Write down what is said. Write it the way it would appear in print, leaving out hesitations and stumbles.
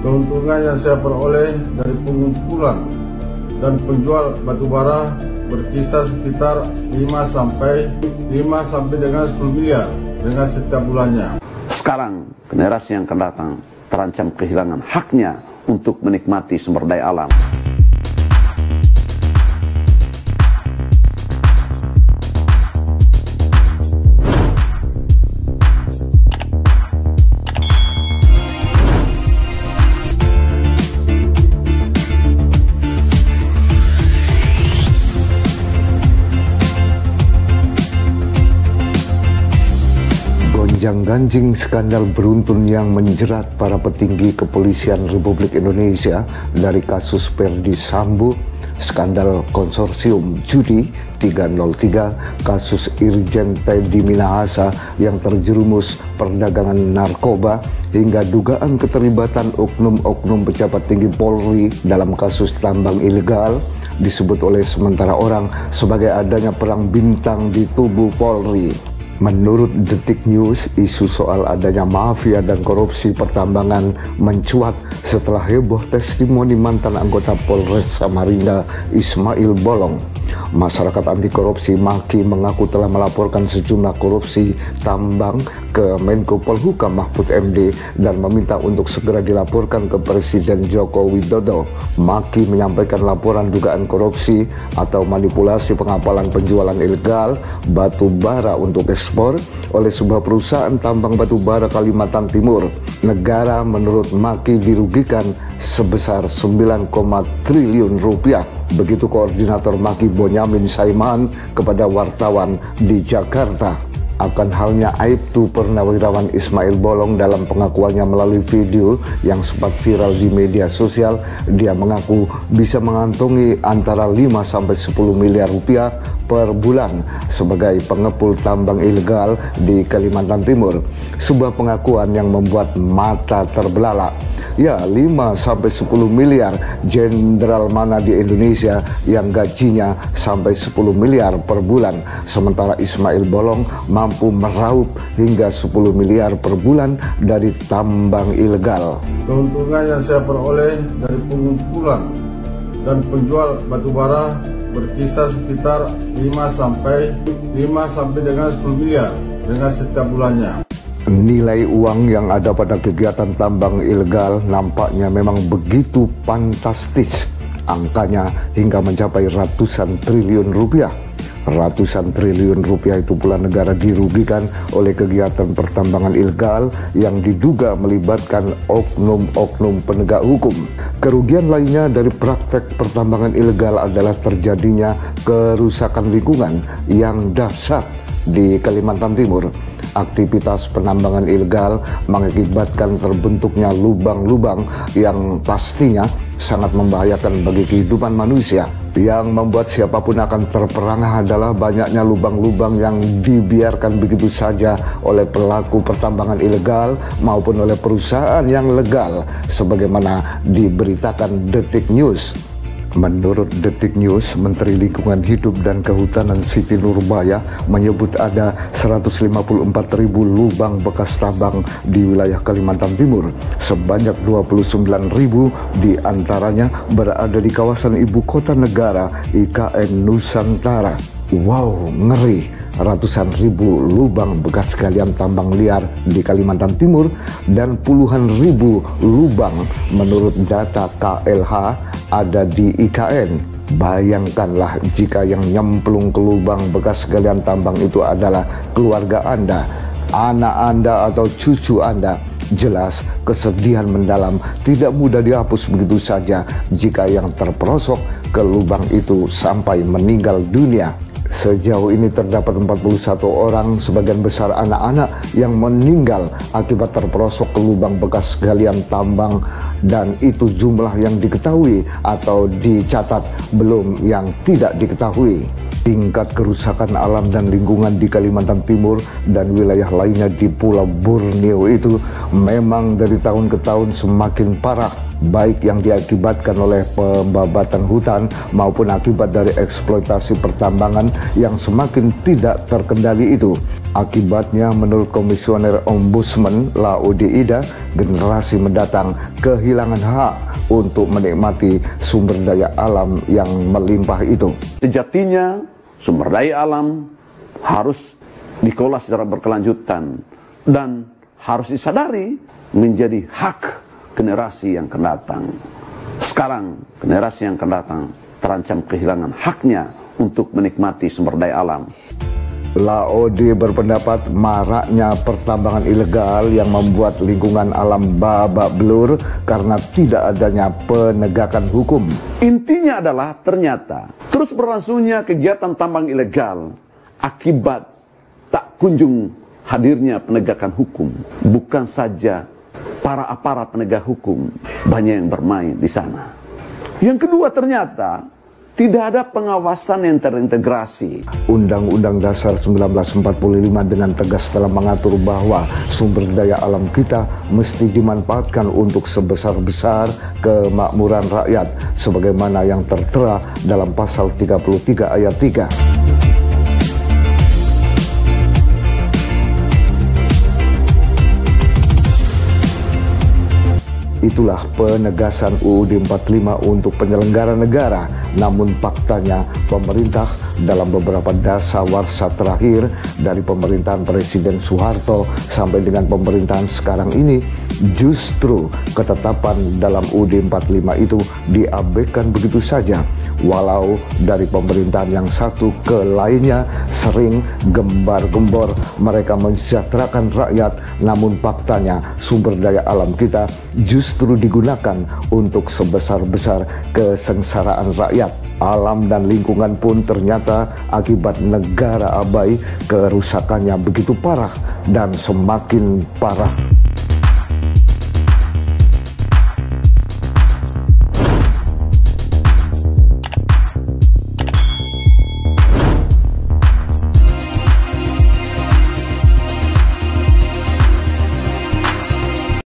Keuntungan yang saya peroleh dari pengumpulan dan penjual batubara berkisar sekitar 5 sampai dengan 10 miliar dengan setiap bulannya. Sekarang generasi yang akan datang terancam kehilangan haknya untuk menikmati sumber daya alam. Gonjang-ganjing skandal beruntun yang menjerat para petinggi kepolisian Republik Indonesia dari kasus Ferdy Sambo, skandal konsorsium judi 303, kasus Irjen Teddy Minahasa yang terjerumus perdagangan narkoba, hingga dugaan keterlibatan oknum-oknum pejabat tinggi Polri dalam kasus tambang ilegal, disebut oleh sementara orang sebagai adanya perang bintang di tubuh Polri. Menurut Detik News, isu soal adanya mafia dan korupsi pertambangan mencuat setelah heboh testimoni mantan anggota Polres Samarinda Ismail Bolong. Masyarakat anti korupsi Maki mengaku telah melaporkan sejumlah korupsi tambang ke Menko Polhukam Mahfud MD dan meminta untuk segera dilaporkan ke Presiden Joko Widodo. Maki menyampaikan laporan dugaan korupsi atau manipulasi pengapalan penjualan ilegal batu bara untuk ekspor oleh sebuah perusahaan tambang batu bara Kalimantan Timur. Negara menurut Maki dirugikan sebesar 9, triliun rupiah. Begitu Koordinator Maki Bonyamin Saiman kepada wartawan di Jakarta. Akan halnya aibtu purnawirawan Ismail Bolong dalam pengakuannya melalui video yang sempat viral di media sosial, dia mengaku bisa mengantongi antara 5 sampai 10 miliar rupiah per bulan sebagai pengepul tambang ilegal di Kalimantan Timur. Sebuah pengakuan yang membuat mata terbelalak. Ya, 5 sampai 10 miliar, jenderal mana di Indonesia yang gajinya sampai 10 miliar per bulan, sementara Ismail Bolong mampu meraup hingga 10 miliar per bulan dari tambang ilegal. Keuntungan yang saya peroleh dari pengumpulan dan penjual batubara berkisar sekitar 5 sampai dengan 10 miliar dengan setiap bulannya. Nilai uang yang ada pada kegiatan tambang ilegal nampaknya memang begitu fantastis. Angkanya hingga mencapai ratusan triliun rupiah. Ratusan triliun rupiah itu pula negara dirugikan oleh kegiatan pertambangan ilegal yang diduga melibatkan oknum-oknum penegak hukum. Kerugian lainnya dari praktek pertambangan ilegal adalah terjadinya kerusakan lingkungan yang dahsyat di Kalimantan Timur. Aktivitas penambangan ilegal mengakibatkan terbentuknya lubang-lubang yang pastinya sangat membahayakan bagi kehidupan manusia. Yang membuat siapapun akan terperangah adalah banyaknya lubang-lubang yang dibiarkan begitu saja oleh pelaku pertambangan ilegal maupun oleh perusahaan yang legal, sebagaimana diberitakan Detik News. Menurut Detik News, Menteri Lingkungan Hidup dan Kehutanan Siti Nurbaya menyebut ada 154.000 lubang bekas tambang di wilayah Kalimantan Timur. Sebanyak 29.000 diantaranya berada di kawasan ibu kota negara IKN Nusantara. Wow, ngeri! Ratusan ribu lubang bekas galian tambang liar di Kalimantan Timur dan puluhan ribu lubang menurut data KLH ada di IKN. Bayangkanlah jika yang nyemplung ke lubang bekas galian tambang itu adalah keluarga Anda, anak Anda atau cucu Anda. Jelas kesedihan mendalam tidak mudah dihapus begitu saja jika yang terperosok ke lubang itu sampai meninggal dunia. Sejauh ini terdapat 41 orang, sebagian besar anak-anak yang meninggal akibat terperosok ke lubang bekas galian tambang, dan itu jumlah yang diketahui atau dicatat, belum yang tidak diketahui. Tingkat kerusakan alam dan lingkungan di Kalimantan Timur dan wilayah lainnya di Pulau Borneo itu memang dari tahun ke tahun semakin parah, baik yang diakibatkan oleh pembabatan hutan maupun akibat dari eksploitasi pertambangan yang semakin tidak terkendali itu. Akibatnya menurut Komisioner Ombudsman Laode Ida, generasi mendatang kehilangan hak untuk menikmati sumber daya alam yang melimpah itu. Sejatinya sumber daya alam harus dikelola secara berkelanjutan dan harus disadari menjadi hak generasi yang akan datang. Sekarang generasi yang akan datang terancam kehilangan haknya untuk menikmati sumber daya alam. Laode berpendapat maraknya pertambangan ilegal yang membuat lingkungan alam babak belur karena tidak adanya penegakan hukum. Intinya adalah ternyata terus berlangsungnya kegiatan tambang ilegal akibat tak kunjung hadirnya penegakan hukum. Bukan saja para aparat penegak hukum banyak yang bermain di sana. Yang kedua, ternyata tidak ada pengawasan yang terintegrasi. Undang-Undang Dasar 1945 dengan tegas telah mengatur bahwa sumber daya alam kita mesti dimanfaatkan untuk sebesar-besar kemakmuran rakyat, sebagaimana yang tertera dalam pasal 33 ayat 3. Itulah penegasan UUD 45 untuk penyelenggara negara. Namun faktanya pemerintah dalam beberapa dasawarsa terakhir dari pemerintahan Presiden Soeharto sampai dengan pemerintahan sekarang ini, justru ketetapan dalam UUD 45 itu diabaikan begitu saja. Walau dari pemerintahan yang satu ke lainnya sering gembar-gembor mereka mensejahterakan rakyat, namun faktanya sumber daya alam kita justru digunakan untuk sebesar-besar kesengsaraan rakyat. Alam dan lingkungan pun ternyata akibat negara abai kerusakannya begitu parah dan semakin parah.